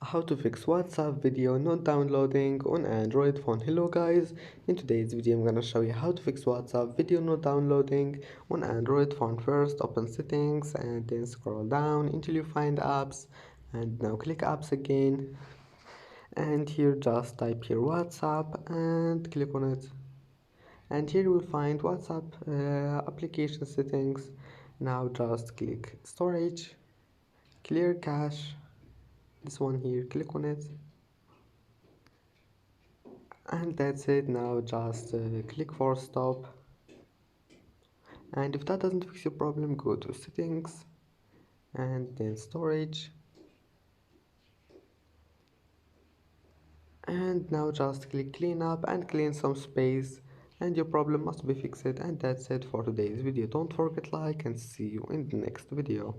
How to fix WhatsApp video not downloading on Android phone. Hello guys, in today's video I'm gonna show you how to fix WhatsApp video not downloading on Android phone. First open settings and then scroll down until you find apps, and now click apps again, and here just type here WhatsApp and click on it, and here you will find WhatsApp application settings. Now just click storage, clear cache, this one here, click on it, and that's it. Now just click for stop, and if that doesn't fix your problem, go to settings and then storage, and now just click clean up and clean some space, and your problem must be fixed. And that's it for today's video. Don't forget like and see you in the next video.